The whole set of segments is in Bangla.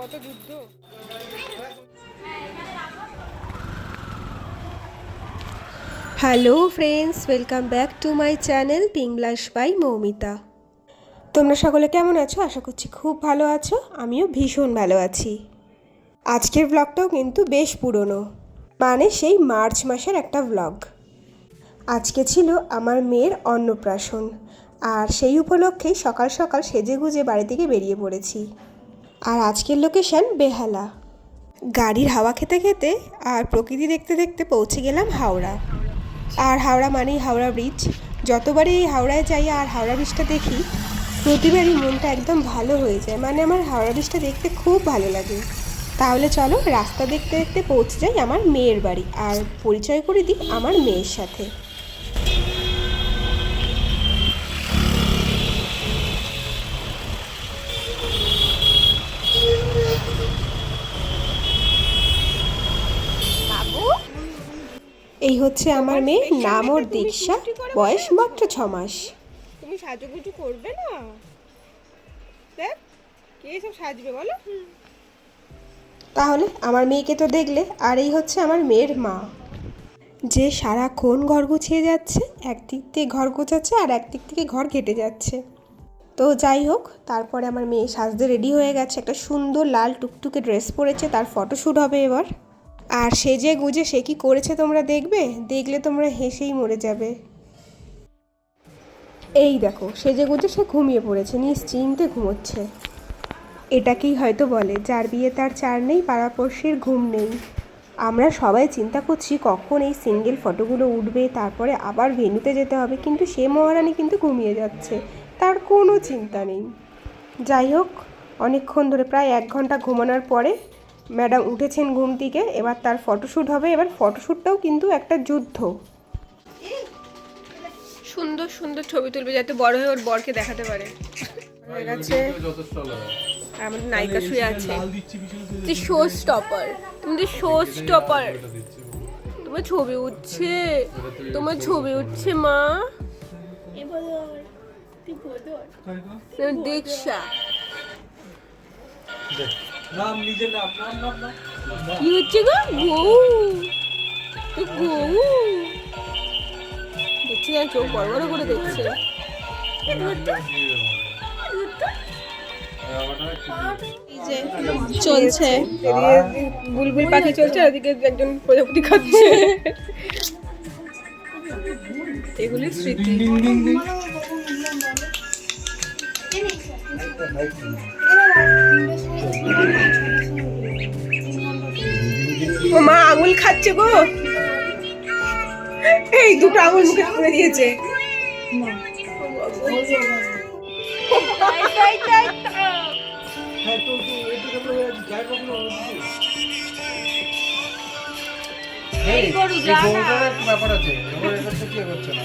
কত যুদ্ধ। Hello friends, welcome back to my channel pink blush by Moumita. তোমরা সকলে কেমন আছো? আশা করছি খুব ভালো আছো। আমিও ভীষণ ভালো আছি। আজকের ব্লগটাও কিন্তু বেশ পুরনো, মানে সেই মার্চ মাসের একটা ব্লগ। আজকে ছিল আমার মেয়ের অন্নপ্রাশন, আর সেই উপলক্ষেই সকাল সকাল সেজেগুজে বাড়ি থেকে বেরিয়ে পড়েছি। আর আজকের লোকেশন বেহালা। গাড়ির হাওয়া খেতে খেতে আর প্রকৃতি দেখতে দেখতে পৌঁছে গেলাম হাওড়া। আর হাওড়া মানেই হাওড়া ব্রিজ। যতবারই এই হাওড়ায় যাই আর হাওড়া ব্রিজটা দেখি, প্রতিবারই মনটা একদম ভালো হয়ে যায়। মানে আমার হাওড়া ব্রিজটা দেখতে খুব ভালো লাগে। তাহলে চলো রাস্তা দেখতে দেখতে পৌঁছে যাই আমার মেয়ের বাড়ি, আর পরিচয় করে দিই আমার মেয়ের সাথে। এই হচ্ছে আমার মেয়ে, নাম ওর দীক্ষা, বয়স মাত্র 6 মাস। তুমি সাজুগুজু করবে না? দেখ কে সব সাজবে বলো। তাহলে আমার মেয়েকে তো দেখলে। আর এই হচ্ছে আমার মেয়ের মা, যে সারাক্ষণ ঘর গুছিয়ে যাচ্ছে। একদিক থেকে ঘর গোছাচ্ছে আর একদিক থেকে ঘর ঘেটে যাচ্ছে। তো যাই হোক, তারপরে আমার মেয়ে সাজতে রেডি হয়ে গেছে। একটা সুন্দর লাল টুকটুকে ড্রেস পরেছে, তার ফটোশ্যুট হবে এবার। আর সেজে গুজে সে কি করেছে তোমরা দেখবে, দেখলে তোমরা হেসেই মরে যাবে। এই দেখো, সেজে গুজে সে ঘুমিয়ে পড়েছে, নিশ্চিন্তে ঘুমোচ্ছে। এটাকেই হয়তো বলে যার বিয়ে তার চার নেই, পাড়াপড়শির ঘুম নেই। আমরা সবাই চিন্তা করছি কখন এই সিঙ্গেল ফটোগুলো উঠবে, তারপরে আবার ভেন্যুতে যেতে হবে, কিন্তু সে মহারানী কিন্তু ঘুমিয়ে যাচ্ছে, তার কোনো চিন্তা নেই। যাই হোক, অনেকক্ষণ ধরে প্রায় 1 ঘন্টা ঘুমানোর পরে ম্যাডাম উঠেছেন ঘুম থেকে। এবার তার ফটোশ্যুট হবে। এবার ফটোশ্যুটটাও কিন্তু একটা যুদ্ধ। সুন্দর সুন্দর ছবি তুলবে যাতে বড় হয়ে ওর বরকে দেখাতে পারে। হয়ে গেছে। আমাদের নায়িকা শুয়ে আছে। তুই শো স্টপার, তুমি শো স্টপার। তোমার ছবি উঠছে, তোমার ছবি উঠছে মা। দীক্ষা নাম নিজের নাম নাম নাম নাম কি হচ্ছে গো? গৌ তো গৌ দেখছি না, চোখ বড় বড় করে দেখছে। চলছে বুলবুল পাখি চলছে, ওদিকে একজন প্রজাপতি খাচ্ছে। এগুলি স্মৃতি। ও মা আঙুল খাচ্ছে গো, এই দুটো আঙুল মুখে করে দিয়েছে। ব্যাপার আছে, কি করছে না।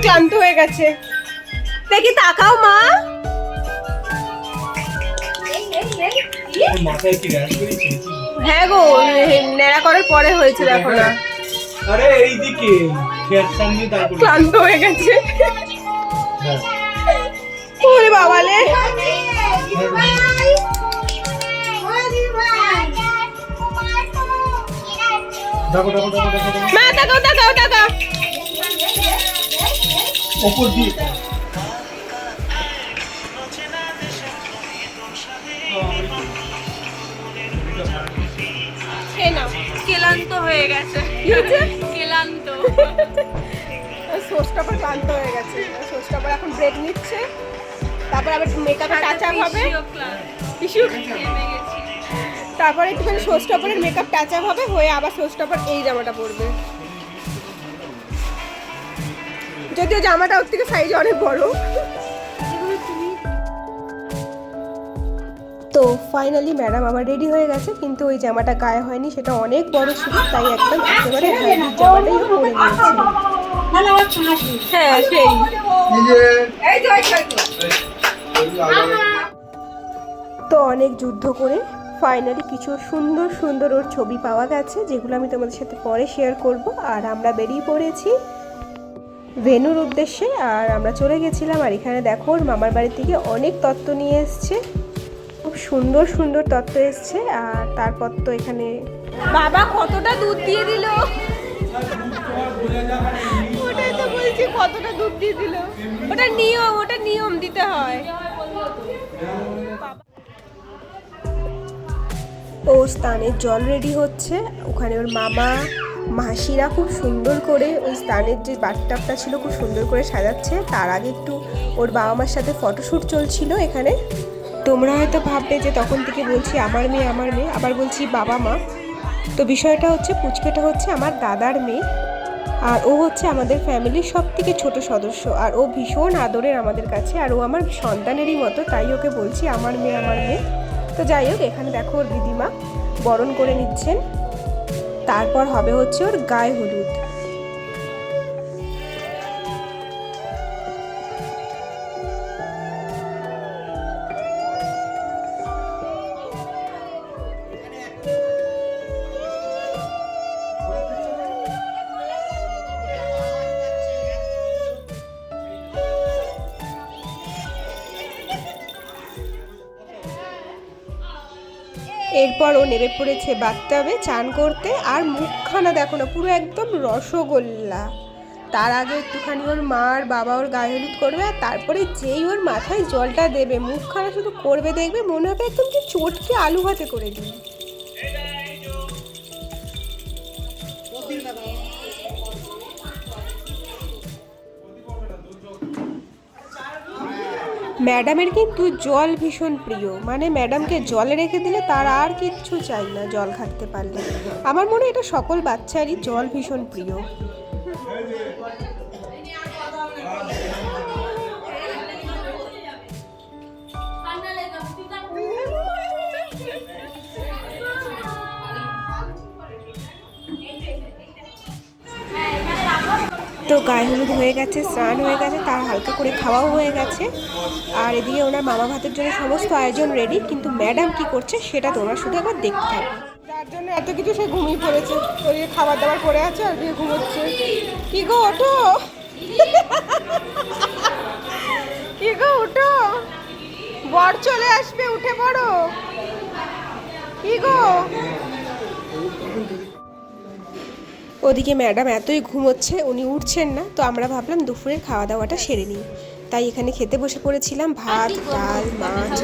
ক্লান্ত হয়ে গেছে। দেখি তাকাও মা। হ্যাঁ গো, নেড়া করার পরে হয়েছে, দেখো না। আরে এইদিকে ক্লান্ত হয়ে গেছে। ওরে বাবালে, মা তাকাও তাকাও তাকাও। ওপর দিয়ে ক্লান্ত হয়ে গেছে। ক্লান্ত সোস্টাপার ক্লান্ত হয়ে গেছে। সোস্টাপার এখন ব্রেক নিচ্ছে, তারপর আবার মেকআপ টাচ আপ হবে। তারপরে একটুখানি সোস্টাপারের মেকআপ টাচ আপ হবে, হয়ে আবার সোস্টাপার এই জামাটা পরবে। যদিও জামাটা ওর থেকে সাইজ অনেক বড়। তো ফাইনালি ম্যাডাম আবার রেডি হয়ে গেছে, কিন্তু ওই জামাটা গায়ে হয়নি, সেটা অনেক বড় ছিল, তাই একদম একেবারে হাইব্রিড জামাটাই পরে নিয়েছিল। হ্যাঁ সেই তো অনেক যুদ্ধ করে ফাইনালি কিছু সুন্দর সুন্দর ওর ছবি পাওয়া গেছে, যেগুলো আমি তোমাদের সাথে পরে শেয়ার করব। আর আমরা বেরিয়ে পড়েছি ভেন্যুর উদ্দেশ্যে, আর আমরা চলে গেছিলাম। আর এখানে দেখো ওর মামার বাড়ি থেকে অনেক তত্ত্ব নিয়ে এসছে, খুব সুন্দর সুন্দর তত্ত্ব এসছে। আর তারপর তো এখানে বাবা কতটা দুধ দিয়ে দিল, ওটাই তো বলছি কতটা দুধ দিয়ে দিল। ওটা নিয়ম দিতে হয়। ও স্নানের জল রেডি হচ্ছে, ওখানে ওর মামা মাসিরা খুব সুন্দর করে ওই স্নানের যে বাথটাবটা ছিল খুব সুন্দর করে সাজাচ্ছে। তার আগে একটু ওর বাবা মার সাথে ফটোশ্যুট চলছিল এখানে। তোমরা হয়তো ভাববে যে তখন থেকে বলছি আমার মেয়ে, আবার বলছি বাবা মা। তো বিষয়টা হচ্ছে পুচকেটা হচ্ছে আমার দাদার মেয়ে, আর ও হচ্ছে আমাদের ফ্যামিলির সব থেকে ছোটো সদস্য। আর ও ভীষণ আদরের আমাদের কাছে, আর ও আমার সন্তানেরই মতো, তাই ওকে বলছি আমার মেয়ে। তো যাই হোক, এখানে দেখো ওর দিদিমা বরণ করে নিচ্ছেন, তারপর হবে হচ্ছে ওর গায়ে হলুদ। এরপর ও নেমে পড়েছে বাথটাবে চান করতে। আর মুখখানা দেখো না, পুরো একদম রসগোল্লা। তার আগে একটুখানি ওর মার বাবা ওর গায়ে হলুদ করবে, আর তারপরে যেই ওর মাথায় জলটা দেবে মুখখানা শুধু করবে, দেখবে মনে হবে একদম কি চটকে আলু ভাতে করে দিই। ম্যাডামের কিন্তু জল ভীষণ প্রিয়, মানে ম্যাডামকে জলে রেখে দিলে তার আর কিচ্ছু চাই না জল ঘাটতে পারলে। আমার মনে হয় এটা সকল বাচ্চারই জল ভীষণ প্রিয়। তো গায়ে হলুদ হয়ে গেছে, স্নান হয়ে গেছে, তার হালকা করে খাওয়াও হয়ে গেছে। আর এদিকে ওনার মামা ভাতের জন্য সমস্ত আয়োজন রেডি, কিন্তু ম্যাডাম কি করছে সেটা তোমরা শুধু একবার দেখতে থাকো। যার জন্য এত কিছু সে ঘুমিয়ে পড়েছে, ওই খাবার দাবার করে আছে আর দিয়ে ঘুমোচ্ছে। কি গো ওঠো, কি গো ওঠো, বর চলে আসবে, উঠে পড়ো। কি গো, ওদিকে ম্যাডাম এতই ঘুমোচ্ছে, উনি উঠছেন না। তো আমরা ভাবলাম দুপুরের খাওয়া দাওয়াটা সেরে নিই, তাই এখানে খেতে বসে পড়েছিলাম। ভাত, ডাল, মাছ,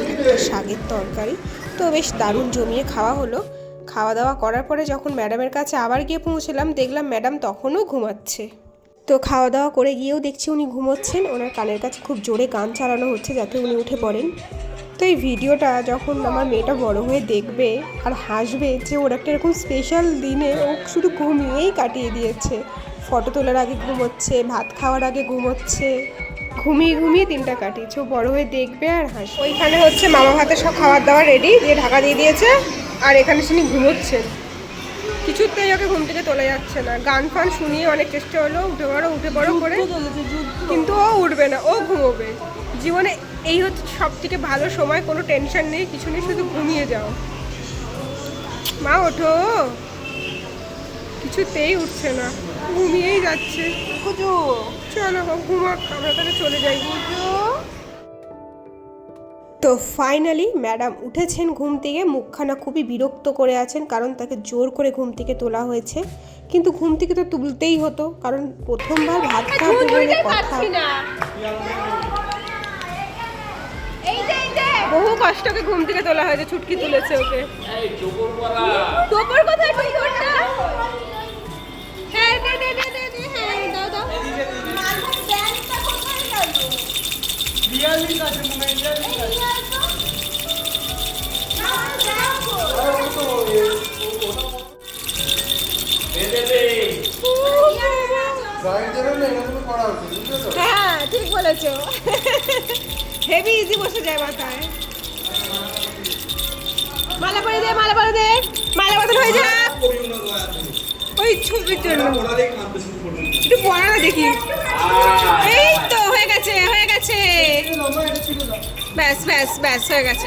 শাকের তরকারি। তো বেশ দারুণ জমিয়ে খাওয়া হলো। খাওয়া দাওয়া করার পরে যখন ম্যাডামের কাছে আবার গিয়ে পৌঁছলাম, দেখলাম ম্যাডাম তখনও ঘুমাচ্ছে। তো খাওয়া দাওয়া করে গিয়েও দেখছি উনি ঘুমোচ্ছেন, ওনার কানের কাছে খুব জোরে গান চালানো হচ্ছে যাতে উনি উঠে পড়েন। তো এই ভিডিওটা যখন আমার মেয়েটা বড় হয়ে দেখবে আর হাসবে যে ওর একটা এরকম স্পেশাল দিনে ও শুধু ঘুমিয়েই কাটিয়ে দিয়েছে। ফটো তোলার আগে ঘুমোচ্ছে, ভাত খাওয়ার আগে ঘুমোচ্ছে, ঘুমিয়ে দিনটা কাটিয়েছে। ও বড় হয়ে দেখবে আর হাসবে। ওইখানে হচ্ছে মামা ভাতের সব খাবার দাবার রেডি, দিয়ে ঢাকা দিয়ে দিয়েছে। আর এখানে শুনি ঘুমোচ্ছেন, কিছুতেই ওকে ঘুম থেকে তোলা যাচ্ছে না। গান ফান শুনিয়ে অনেক চেষ্টা হলো উঠে বড় করে, কিন্তু ও উঠবে না, ও ঘুমোবে। জীবনে এই হচ্ছে সব থেকে ভালো সময়, কোনো টেনশন নেই, কিছু নেই, শুধু ঘুমিয়ে যাও। মা ওঠো, কিছুতেই উঠছে না, ঘুমিয়েই যাচ্ছে। চলো ঘুমাক, আমরা তাহলে চলে যাই। তো ফাইনালি ম্যাডাম উঠেছেন ঘুম থেকে, মুখখানা খুবই বিরক্ত করে আছেন, কারণ তাকে জোর করে ঘুম থেকে তোলা হয়েছে। কিন্তু ঘুম থেকে তো তুলতেই হতো, কারণ প্রথমবার ভাত খাওয়া বলে কথা। বহু কষ্টকে ঘুম থেকে তোলা হয়েছে, ছুটকি তুলেছে ওকে। টোপর কোথায়, টোপরটা? হ্যাঁ দে দে দে দে দে, হ্যাঁ দাও দাও। রিয়ালি কাছে মনে হয়, রিয়ালি কাছে। হ্যাঁ ঠিক বলেছো, হেভি ইজি বসে যায় মাথায়। মালা পরে দে, মালা পরে দে, মালা বদল হয়ে যা। ওই ছবির জন্য একটু পড়া না দেখি। এই তো হয়ে গেছে, হয়ে গেছে, ব্যাস ব্যাস ব্যাস হয়ে গেছে।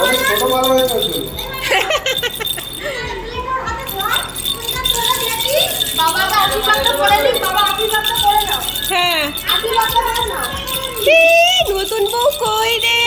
অনেক ছোট বড় হয়ে গেছে। বাবাকে আশীর্বাদটা করে দিই, বাবা আশীর্বাদটা করে নাও, হ্যাঁ, আশীর্বাদটা করে নাও। নতুন বউ কই রে?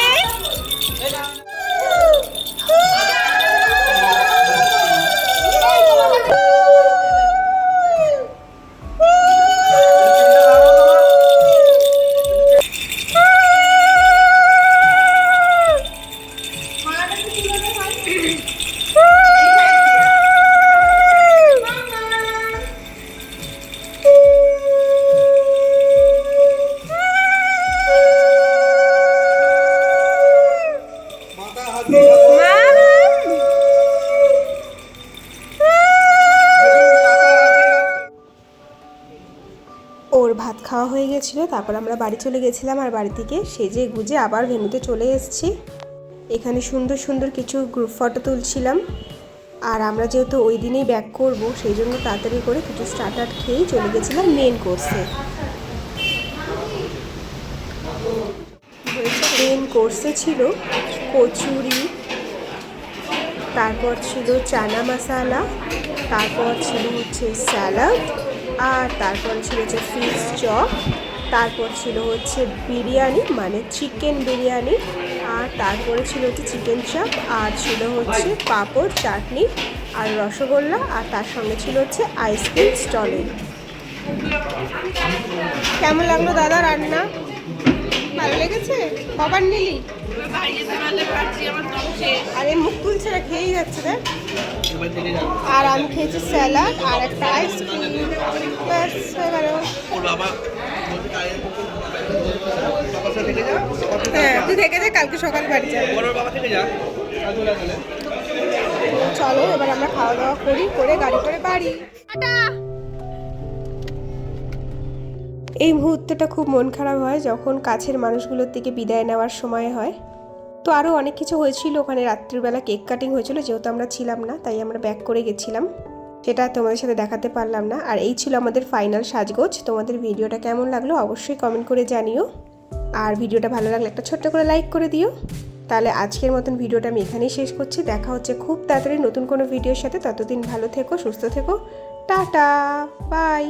মাথা হাত দিয়ে ওর ভাত খাওয়া হয়ে গেছিলো, তারপর আমরা বাড়ি চলে গেছিলাম, আর বাড়ি থেকে সেজে গুজে আবার ভেন্যুতে চলে এসেছি। এখানে সুন্দর সুন্দর কিছু গ্রুপ ফটো তুলছিলাম। আর আমরা যেহেতু ওই দিনেই ব্যাক করব, সেই জন্য তাড়াতাড়ি করে কিছু স্টার্টার খেয়েই চলে গেছিলাম মেন কোর্সে। মেন কোর্সে ছিল কচুরি, তারপর ছিল চানা মশালা, তারপর ছিল হচ্ছে স্যালাড, আর তারপর ছিল হচ্ছে ফিশ চপ, তারপর ছিল হচ্ছে বিরিয়ানি মানে চিকেন বিরিয়ানি, আর তারপরে ছিল হচ্ছে চিকেন চাপ, আর ছিল হচ্ছে পাঁপড় চাটনি আর রসগোল্লা, আর তার সঙ্গে ছিল হচ্ছে আইসক্রিম স্টলে। কেমন লাগলো দাদা রান্না? ভালো লেগেছে? কবার নিলি? আরে মুখ তুলছে না, খেয়েই যাচ্ছে রে। আর আমি খেয়েছি স্যালাড আর একটা আইসক্রিম, ব্যাস হয়ে গেল। হ্যাঁ, তুই থেকে যা, কালকে সকালে বাড়ি যাবি। চলো এবার আমরা খাওয়া দাওয়া করি, করে গাড়ি করে বাড়ি। এই মুহূর্তটা খুব মন খারাপ হয় যখন কাছের মানুষগুলোর থেকে বিদায় নেওয়ার সময় হয়। তো আরও অনেক কিছু হয়েছিল ওখানে, রাত্রিবেলা কেক কাটিং হয়েছিল, যেহেতু আমরা ছিলাম না তাই আমরা ব্যাক করে গেছিলাম, সেটা তোমাদের সাথে দেখাতে পারলাম না। আর এই ছিল আমাদের ফাইনাল সাজগোজ। তোমাদের ভিডিওটা কেমন লাগলো অবশ্যই কমেন্ট করে জানিও, আর ভিডিওটা ভালো লাগলে একটা ছোট্ট করে লাইক করে দিও। তাহলে আজকের মতন ভিডিওটা আমি এখানেই শেষ করছি। দেখা হচ্ছে খুব তাড়াতাড়ি নতুন কোনো ভিডিওর সাথে। ততদিন ভালো থেকো, সুস্থ থেকো, টাটা, বাই।